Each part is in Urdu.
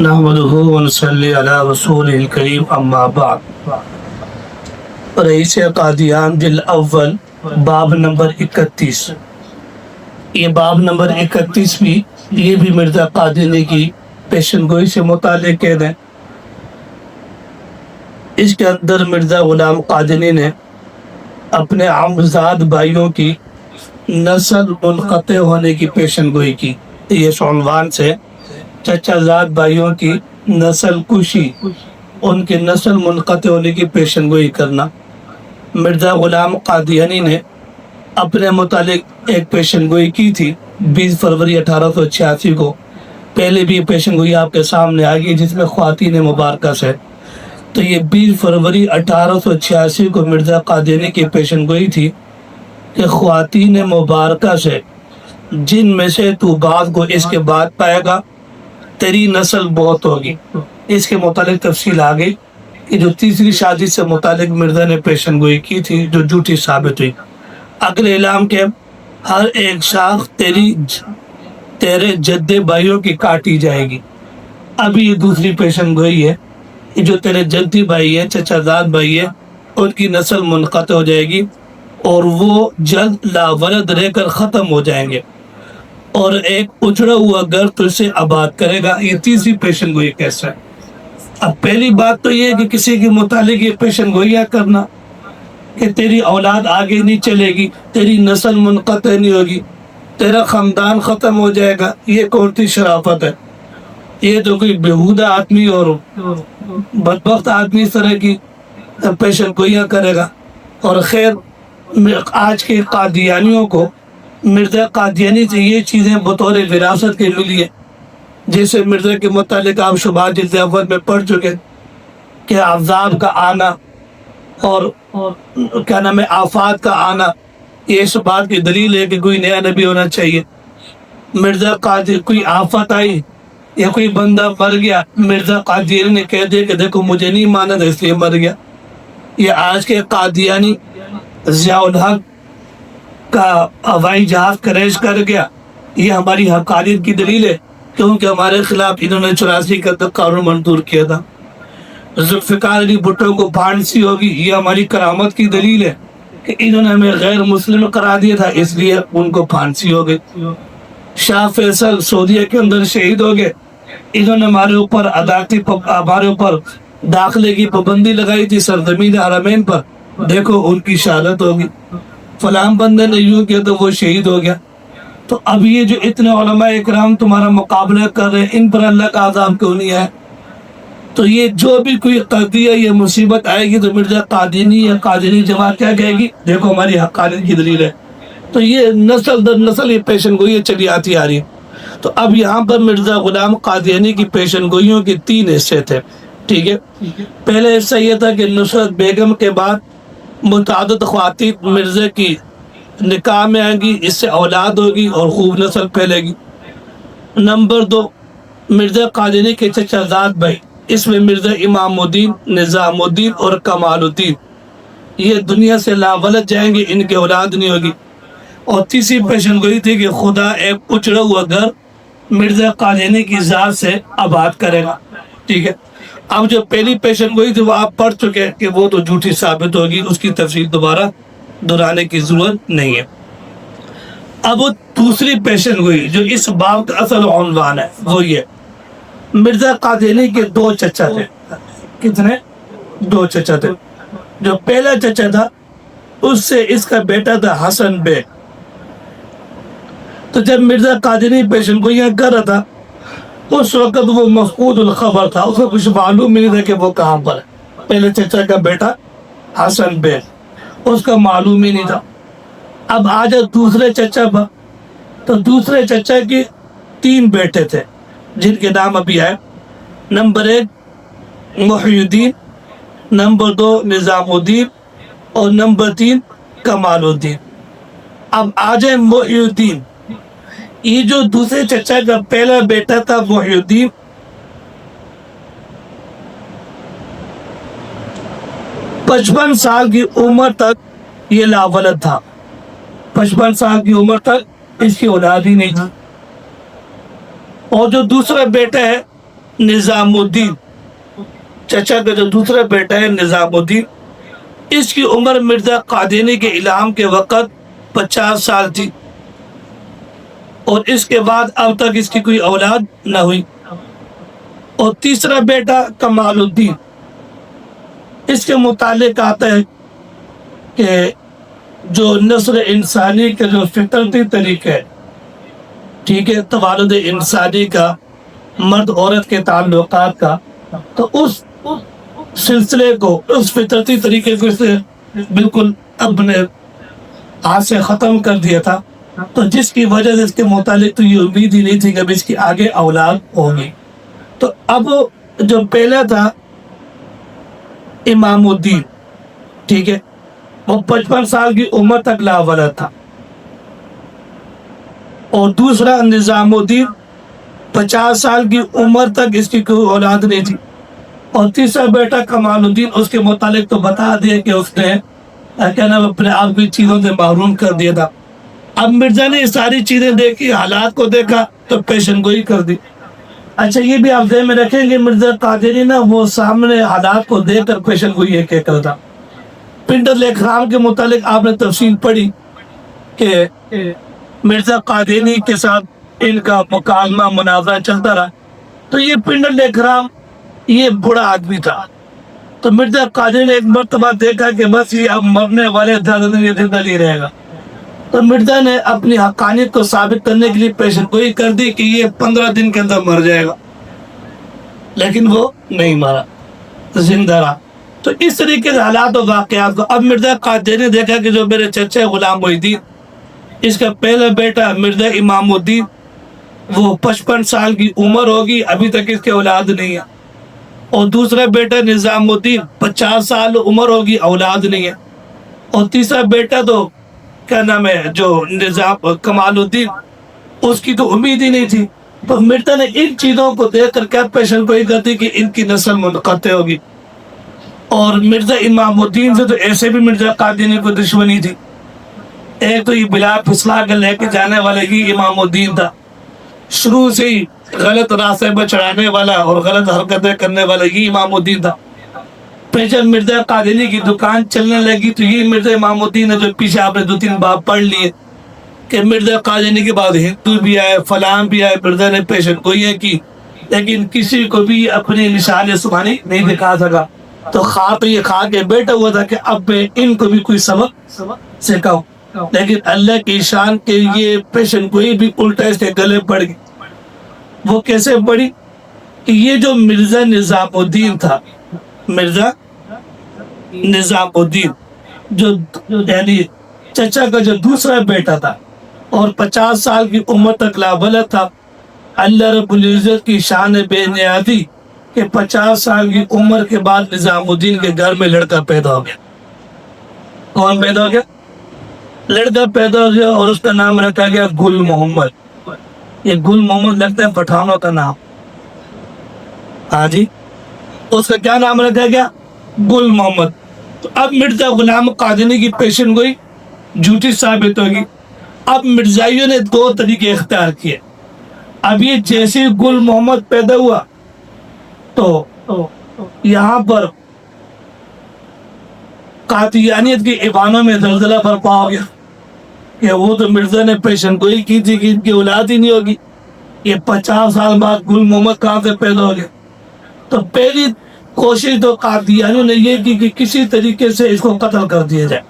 نحمده ونصلي على رسول الکریم اما بعد. رئیس قادیان جل اول باب نمبر 31. یہ باب نمبر 31 بھی یہ بھی مرزا قادیانی کی پیشن گوئی سے متعلق ہے. اس کے اندر مرزا غلام قادیانی نے اپنے عمزاد بھائیوں کی نسل منقطع ہونے کی پیشن گوئی کی. یہ عنوان سے چچا زاد بھائیوں کی نسل کشی، ان کی نسل منقطع ہونے کی پیشن گوئی کرنا. مرزا غلام قادیانی نے اپنے متعلق ایک پیشن گوئی کی تھی 20 فروری 1886 کو. پہلے بھی یہ پیشن گوئی آپ کے سامنے آ گئی جس میں خواتین مبارکہ سے. تو یہ 20 فروری 1886 کو مرزا قادیانی کی پیشن گوئی تھی کہ خواتین مبارکہ سے جن میں سے تو بعض کو اس کے بعد پائے گا تیری نسل بہت ہوگی. اس کے متعلق تفصیل آ گئی کہ جو تیسری شادی سے متعلق مرزا نے پیشن گوئی کی تھی جو جھوٹی ثابت ہوئی. اگلے اعلام کے ہر ایک شاخ تیرے جد بھائیوں کی کاٹی جائے گی. ابھی یہ دوسری پیشن گوئی ہے کہ جو تیرے جدی بھائی ہے، چچا زاد بھائی ہے، ان کی نسل منقطع ہو جائے گی اور وہ جلد لا ولد رہ کر ختم ہو جائیں گے اور ایک اجڑا ہوا گھر تجھ سے آباد کرے گا. یہ تیسری پیشن گوئی کیسا ہے؟ اب پہلی بات تو یہ ہے کہ کسی کے متعلق یہ پیشن گوئیاں کرنا کہ تیری اولاد آگے نہیں چلے گی، تیری نسل منقطع نہیں ہوگی، تیرا خاندان ختم ہو جائے گا، یہ کون سی شرافت ہے؟ یہ تو کوئی بےہودہ آدمی اور بدبخت آدمی اس طرح کی پیشن گوئیاں کرے گا. اور خیر آج کے قادیانیوں کو مرزا قادیانی سے یہ چیزیں بطور وراثت کے ملی ہے. جیسے مرزا کے متعلق آپ شبہات جلد اول میں پڑھ چکے کہ عذاب کا آنا اور کیا نام ہے آفات کا آنا یہ اس بات کی دلیل ہے کہ کوئی نیا نبی ہونا چاہیے. مرزا قادیانی کوئی آفت آئی یا کوئی بندہ مر گیا، مرزا قادیانی نے کہہ دیا کہ دیکھو مجھے نہیں مانا تھا اس لیے مر گیا. یہ آج کے قادیانی ضیاء الحق کا ہوائی جہاز کریش کر گیا، یہ ہماری حقانیت کی دلیل ہے کیونکہ ہمارے خلاف انہوں نے 84 کا قانون منظور کیا تھا. ذوالفقار علی بھٹو کو پھانسی ہوگی، یہ ہماری کرامت کی دلیل ہے کہ انہوں نے ہمیں غیر مسلم قرار دیا تھا اس لیے ان کو پھانسی ہو گئی. شاہ فیصل سعودیہ کے اندر شہید ہو گئے، انہوں نے ہمارے اوپر داخلے کی پابندی لگائی تھی سرزمین حرمین پر، دیکھو ان کی شہادت ہوگی. فلاں بندے نے یوں کیا تو وہ شہید ہو گیا. تو اب یہ جو اتنے علماء اکرام تمہارا مقابلہ کر رہے ہیں ان پر اللہ کا عذاب کیوں نہیں ہے؟ تو یہ جو بھی کوئی قضیہ یہ مصیبت آئے گی تو مرزا قادیانی یا قادیانی جماعت کیا کہے گی؟ دیکھو ہماری حقانیت کی دلیل ہے. تو یہ نسل در نسل یہ پیشن گوئی چلی آتی آ رہی ہے. تو اب یہاں پر مرزا غلام قادیانی کی پیشن گوئیوں کے 3 حصے تھے. ٹھیک ہے، پہلا حصہ یہ تھا کہ نصرت بیگم کے بعد متعدد خواتین مرزا کی نکاح میں آئیں گی، اس سے اولاد ہوگی اور خوب نسل پھیلے گی. نمبر 2، مرزا قادیانی کے چچا زاد بھائی، اس میں مرزا امام الدین، نظام الدین اور کمال الدین، یہ دنیا سے لا ولد جائیں گے، ان کے اولاد نہیں ہوگی. اور تیسری پیشن گوئی تھی کہ خدا ایک اچڑا ہوا گھر مرزا قادیانی کی ذات سے آباد کرے گا. ٹھیک ہے، اب جو پہلی پیشن گوئی تھی وہ آپ پڑھ چکے کہ وہ تو جھوٹی ثابت ہوگی، اس کی تفصیل دوبارہ دہرانے کی ضرورت نہیں ہے. اب دوسری پیشن گوئی جو اس باب کا اصل عنوان ہے وہ یہ، مرزا قادیانی کے 2 چچا تھے. کتنے؟ 2 چچا تھے. جو پہلا چچا تھا اس سے اس کا بیٹا تھا حسن بے. تو جب مرزا قادیانی پیشن گوئیاں کر رہا تھا اس وقت وہ مفقود الخبر تھا، اس کو کچھ معلوم نہیں تھا کہ وہ کہاں پر ہے. پہلے چچا کا بیٹا حسن بے، اس کا معلوم ہی نہیں تھا. اب آج دوسرے چچا پر، تو دوسرے چچا کے 3 بیٹے تھے جن کے نام ابھی آئے. نمبر 1 محی الدین، نمبر 2 نظام الدین اور نمبر 3 کمال الدین. اب آ جائے محی الدین. یہ جو دوسرے چچا کا پہلا بیٹا تھا محی الدین، 55 سال کی عمر تک یہ لا ولد تھا. 55 سال کی عمر تک اس کی اولاد ہی نہیں تھی. اور جو دوسرا بیٹا ہے نظام الدین، چچا کا جو دوسرا بیٹا ہے نظام الدین، اس کی عمر مرزا قادینی کے اعلان کے وقت 50 سال تھی، اور اس کے بعد اب تک اس کی کوئی اولاد نہ ہوئی۔ اور تیسرا بیٹا کمال الدین، اس کے متعلق آتا ہے کہ جو نسل انسانی کا جو فطرتی طریقہ ہے، ٹھیک ہے، توالد انسانی کا، مرد عورت کے تعلقات کا، تو اس سلسلے کو، اس فطرتی طریقے کو اس نے بالکل اپنے ہاتھ سے ختم کر دیا تھا، تو جس کی وجہ سے اس کے متعلق تو یہ امید ہی نہیں تھی کہ اب اس کی آگے اولاد ہوگی۔ تو اب جو پہلا تھا امام الدین، ٹھیک ہے، وہ 55 سال کی عمر تک لاولد تھا، اور دوسرا نظام الدین 50 سال کی عمر تک اس کی کوئی اولاد نہیں تھی، اور تیسرا بیٹا کمال الدین، اس کے متعلق تو بتا دیا کہ اس نے کیا نام اپنے آپ کی چیزوں سے محروم کر دیا تھا۔ اب مرزا نے یہ ساری چیزیں دیکھی، حالات کو دیکھا تو پیشن گوئی کر دی۔ اچھا یہ بھی آپ ذہن میں رکھیں گے، مرزا قادری نا وہ سامنے حالات کو دیکھ کر پیشن گوئی یہ کہہ کرتا۔ پنڈت لیکھرام کے متعلق آپ نے تفصیل پڑھی کہ مرزا قادری کے ساتھ ان کا مکالمہ مناظرہ چلتا رہا، تو یہ پنڈت لیکھرام یہ بڑا آدمی تھا، تو مرزا قادری نے ایک مرتبہ دیکھا کہ بس یہ اب مرنے والے زیادہ نہیں رہے گا، تو مرزا نے اپنی حقانیت کو ثابت کرنے کے لیے پیشن گوئی کر دی کہ یہ 15 دن کے اندر مر جائے گا، لیکن وہ نہیں مرا، زندہ رہا۔ تو اس طریقے سے حالات و واقعات کو اب مرزا قادری نے دیکھا کہ جو میرے چچا غلام محی الدین، اس کا پہلا بیٹا مرزا امام الدین، وہ 55 سال کی عمر ہوگی، ابھی تک اس کے اولاد نہیں ہے، اور دوسرا بیٹا نظام الدین 50 سال عمر ہوگی، اولاد نہیں ہے، اور تیسرا بیٹا تو کیا نام ہے جو نظام کمال الدین، اس کی تو امید ہی نہیں تھی۔ تو مرزا نے ان چیزوں کو دیکھ کر کیا پیشن گوئی کر دی کہ ان کی نسل منقطع ہوگی، اور مرزا امام الدین سے تو ایسے بھی مرزا قادری کو دشمنی تھی، ایک تو یہ بلا پھسلا کر لے کے جانے والا یہ امام الدین تھا، شروع سے ہی غلط راستے پر چڑھانے والا اور غلط حرکتیں کرنے والا یہ امام الدین تھا۔ پھر جب مرزا قادری کی دکان چلنے لگی تو یہ مرزا امام الدین نے جو پیچھے آپ نے 2-3 باب پڑھ لیے کہ مرزا قادری کے بعد ہندو بھی آئے، فلاں بھی آئے، مرزا نے پیشن گوئیاں کی، لیکن کسی کو بھی اپنی نشان ثمانی نہیں دکھا سکا، تو خواہ تو یہ کھا کے بیٹھا ہوا تھا کہ اب میں ان کو بھی کوئی سبق سکھاؤں، لیکن اللہ کی شان کے یہ پیشن گوئی بھی الٹا اس کے گلے پڑ گئی۔ وہ کیسے پڑی کہ یہ جو مرزا نظام الدین تھا، مرزا نظام الدین جو یعنی چچا کا جو دوسرا بیٹا تھا اور 50 سال کی عمر تک لاولد تھا، اللہ رب العزت کی شان بے نیازی کہ 50 سال کی عمر کے بعد نظام الدین کے گھر میں لڑکا پیدا ہو گیا۔ کون پیدا ہو گیا؟ لڑکا پیدا ہو گیا، اور اس کا نام رکھا گیا گل محمد۔ یہ گل محمد لگتا ہے پٹھانوں کا نام، ہاں جی، اس کا کیا نام رکھا گیا؟ گل محمد۔ تو اب مرزا غلام قادری کی پیشن گوئی جھوٹی ثابت ہوگی۔ اب مرزائیوں نے 2 طریقے اختیار کیے۔ اب یہ جیسے گل محمد پیدا ہوا تو یہاں پر قادیانیت کے ایوانوں میں زلزلہ برپا ہو گیا کہ وہ تو مرزا نے پیشن گوئی کی تھی کہ ان کی اولاد ہی نہیں ہوگی، یہ 50 سال بعد گل محمد کہاں سے پیدا ہو گیا۔ تو پہلی کوشش تو قادیانیوں نے یہ کی کہ کسی طریقے سے اس کو قتل کر دیا جائے،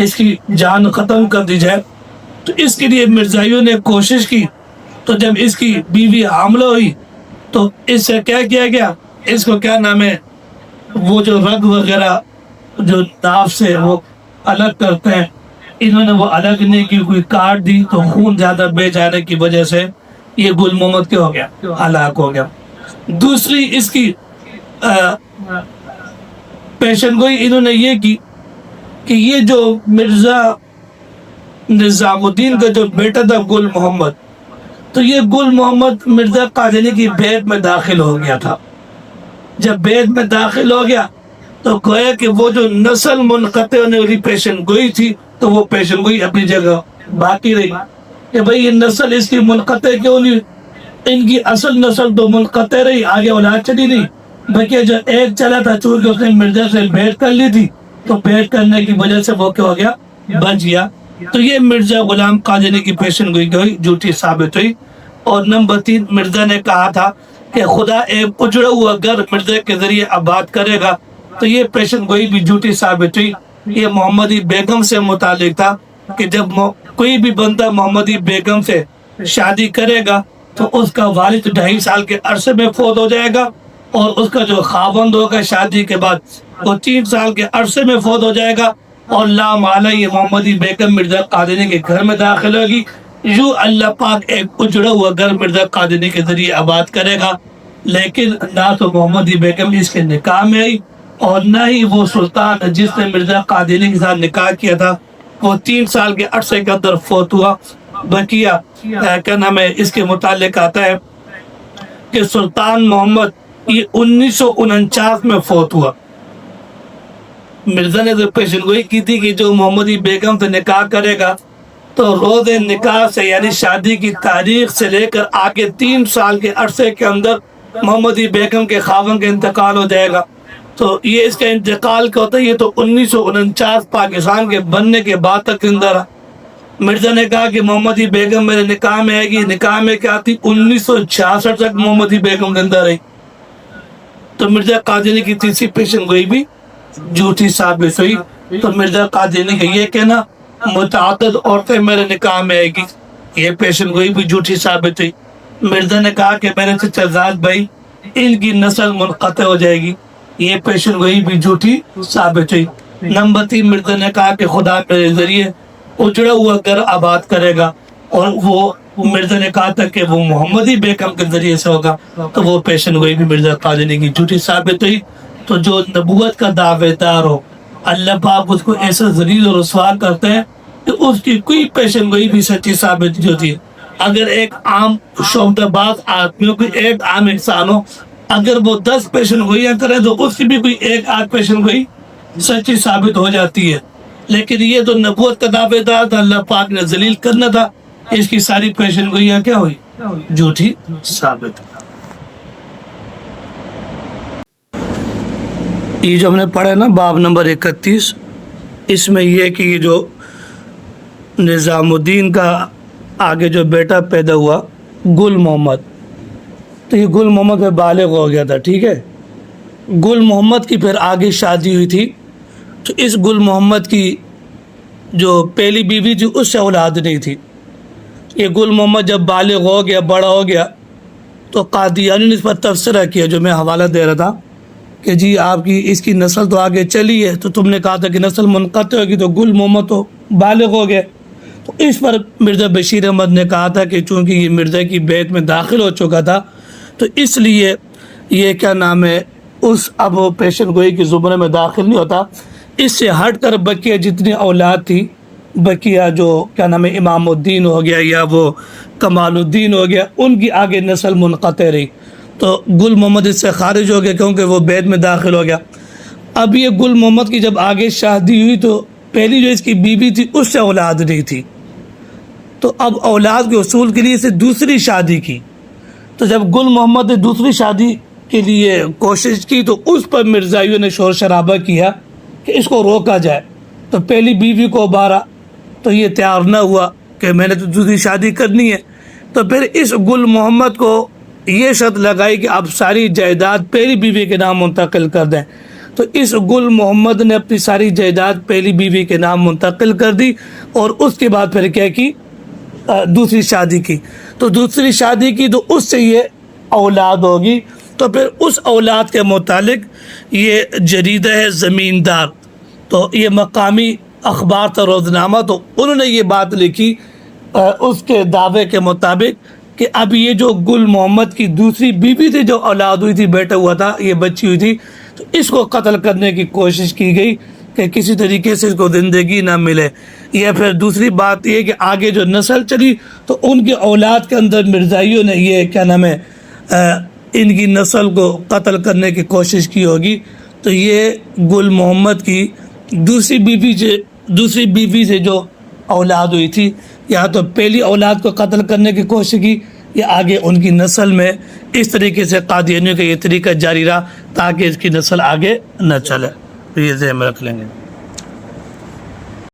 اس کی جان ختم کر دی جائے۔ تو اس کے لیے مرزائیوں نے کوشش کی، تو جب اس کی بیوی حاملہ ہوئی تو اس سے کیا کیا گیا، اس کو کیا نام ہے، وہ جو رگ وغیرہ جو ناف سے وہ الگ کرتے ہیں، انہوں نے وہ الگ نہیں کی، کوئی کاٹ دی، تو خون زیادہ بہ جانے کی وجہ سے یہ گل محمد کیا ہو گیا، ہلاک ہو گیا۔ دوسری اس کی پیشن گوئی انہوں نے یہ کی کہ یہ جو مرزا نظام الدین کا جو بیٹا تھا گل محمد، تو یہ گل محمد مرزا قادری کی بیعت میں داخل ہو گیا تھا۔ جب بیعت میں داخل ہو گیا تو گویا کہ وہ جو نسل منقطع ہونے والی پیشن گوئی تھی تو وہ پیشن گوئی اپنی جگہ باقی رہی کہ بھئی یہ نسل اس کی منقطع کیوں نہیں، ان کی اصل نسل تو منقطع رہی، آگے اولاد چلی نہیں، بلکہ جو ایک چلا تھا چونکہ اس نے مرزا سے بھیٹ کر لی تھی تو بھیٹ کرنے کی وجہ سے وہ کیا ہو گیا، بچ گیا. تو یہ مرزا غلام قادری کی پیشن گوئی جھوٹی ثابت ہوئی. اور نمبر 3، مرزا نے کہا تھا کہ خدا ایک اجڑا ہوا گھر مرزا کے ذریعے آباد کرے گا، تو یہ پیشن گوئی بھی جھوٹی ثابت ہوئی. یہ محمدی بیگم سے متعلق تھا کہ جب کوئی بھی بندہ محمدی بیگم سے شادی کرے گا تو اس کا والد 2.5 سال کے عرصے میں فوت ہو جائے گا، اور اس کا جو خاوند ہوگا شادی کے بعد وہ 3 سال کے عرصے میں فوت ہو جائے گا، اور لا محالہ یہ محمدی بیگم مرزا قادری کے گھر میں داخل ہوگی. یوں اللہ پاک ایک اجڑا ہوا گھر مرزا قادری کے ذریعے آباد کرے گا. لیکن نہ تو محمدی بیگم اس کے نکاح میں آئی، اور نہ ہی وہ سلطان جس نے مرزا قادری کے ساتھ نکاح کیا تھا وہ 3 سال کے عرصے کے اندر فوت ہوا. بقیہ کیا نام ہے اس کے متعلق آتا ہے کہ سلطان محمد یہ 1949 میں فوت ہوا. مرزا نے تو پیشن گوئی کی تھی کہ جو محمدی بیگم سے نکاح کرے گا تو روز نکاح سے یعنی شادی کی تاریخ سے لے کر آگے 3 سال کے عرصے کے اندر محمدی بیگم کے خاوند کا انتقال ہو جائے گا. تو یہ اس کا انتقال کیا ہوتا ہے، یہ تو 1949 پاکستان کے بننے کے بعد تک زندہ رہا. مرزا نے کہا کہ محمدی بیگم میرے نکاح میں آئے گی، نکاح میں کیا تھی 1966 تک محمدی بیگم زندہ رہی. تو مرزا قادری کی تیسری پیشن گوئی بھی جھوٹی ثابت ہوئی. تو مرزا قادری کا یہ کہنا متعدد عورتیں میرے نکاح میں آئے گی، یہ پیشن گوئی بھی جھوٹی ثابت ہوئی. مرزا نے کہا کہ میرے چچا زاد بھائی ان کی نسل منقطع ہو جائے گی، یہ پیشن گوئی بھی جھوٹی ثابت ہوئی. نمبر 3، مرزا نے کہا کہ خدا میرے ذریعے اجڑا ہوا گھر آباد کرے گا، اور وہ مرزا نے کہا تھا کہ وہ محمدی بیگم کے ذریعے سے ہوگا، تو وہ پیشن گوئی بھی مرزا قادری کی جھوٹی ثابت ہوئی. تو جو نبوت کا دعوے دار ہو اللہ پاک اس کو ایسا ذلیل و رسوا کرتے ہیں کہ اس کی کوئی پیشن گوئی بھی سچی ثابت نہیں ہوتی ہے. اگر ایک عام شعبہ باز آدمیوں کی ایک عام انسان ہو، اگر وہ 10 پیشن گوئیاں کرے تو اس کی بھی کوئی ایک آدھ پیشن گوئی سچی ثابت ہو جاتی ہے. لیکن یہ تو نبوت کا دعوے دار تھا، اللہ پاک نے ذلیل کرنا تھا، اس کی ساری پیشن گوئیاں کیا ہوئی، جھوٹی ثابت. یہ جو ہم نے پڑھا نا باب نمبر 31، اس میں یہ کہ یہ جو نظام الدین کا آگے جو بیٹا پیدا ہوا گل محمد، تو یہ گل محمد پہ بالغ ہو گیا تھا، ٹھیک ہے. گل محمد کی پھر آگے شادی ہوئی تھی، تو اس گل محمد کی جو پہلی بیوی تھی اس سے اولاد نہیں تھی. یہ گل محمد جب بالغ ہو گیا، بڑا ہو گیا، تو قادیانی نے اس پر تبصرہ کیا جو میں حوالہ دے رہا تھا کہ جی آپ کی اس کی نسل تو آگے چلی ہے، تو تم نے کہا تھا کہ نسل منقطع ہوگی، تو گل محمد تو بالغ ہو گئے. تو اس پر مرزا بشیر احمد نے کہا تھا کہ چونکہ یہ مرزا کی بیت میں داخل ہو چکا تھا تو اس لیے یہ کیا نام ہے اس اب پیشن گوئی کی زمرے میں داخل نہیں ہوتا. اس سے ہٹ کر بقیہ جتنی اولاد تھی، بقیہ جو کیا نام ہے امام الدین ہو گیا یا وہ کمال الدین ہو گیا، ان کی آگے نسل منقطع رہی. تو گل محمد اس سے خارج ہو گیا کیونکہ وہ بیت میں داخل ہو گیا. اب یہ گل محمد کی جب آگے شادی ہوئی تو پہلی جو اس کی بیوی تھی اس سے اولاد نہیں تھی، تو اب اولاد کے حصول کے لیے اسے دوسری شادی کی. تو جب گل محمد نے دوسری شادی کے لیے کوشش کی تو اس پر مرزائیوں نے شور شرابہ کیا کہ اس کو روکا جائے. تو پہلی بیوی کو ابھارا تو یہ تیار نہ ہوا کہ میں نے تو دوسری شادی کرنی ہے. تو پھر اس گل محمد کو یہ شرط لگائی کہ اب ساری جائیداد پہلی بیوی کے نام منتقل کر دیں. تو اس گل محمد نے اپنی ساری جائیداد پہلی بیوی کے نام منتقل کر دی، اور اس کے بعد پھر کیا کی، دوسری شادی کی. تو دوسری شادی کی تو اس سے یہ اولاد ہوگی. تو پھر اس اولاد کے متعلق یہ جریدہ ہے زمیندار، تو یہ مقامی اخبار تھا روزنامہ، تو انہوں نے یہ بات لکھی اس کے دعوے کے مطابق کہ اب یہ جو گل محمد کی دوسری بیوی تھی، جو اولاد ہوئی تھی، بیٹا ہوا تھا، یہ بچی ہوئی تھی، تو اس کو قتل کرنے کی کوشش کی گئی کہ کسی طریقے سے اس کو زندگی نہ ملے. یا پھر دوسری بات یہ کہ آگے جو نسل چلی تو ان کے اولاد کے اندر مرزائیوں نے یہ کیا نام ہے ان کی نسل کو قتل کرنے کی کوشش کی ہوگی. تو یہ گل محمد کی دوسری بیوی سے جو اولاد ہوئی تھی، یا تو پہلی اولاد کو قتل کرنے کی کوشش کی کہ آگے ان کی نسل میں اس طریقے سے قادیانیوں کا یہ طریقہ جاری رہا تاکہ اس کی نسل آگے نہ چلے. تو یہ ذہن میں رکھ لیں گے.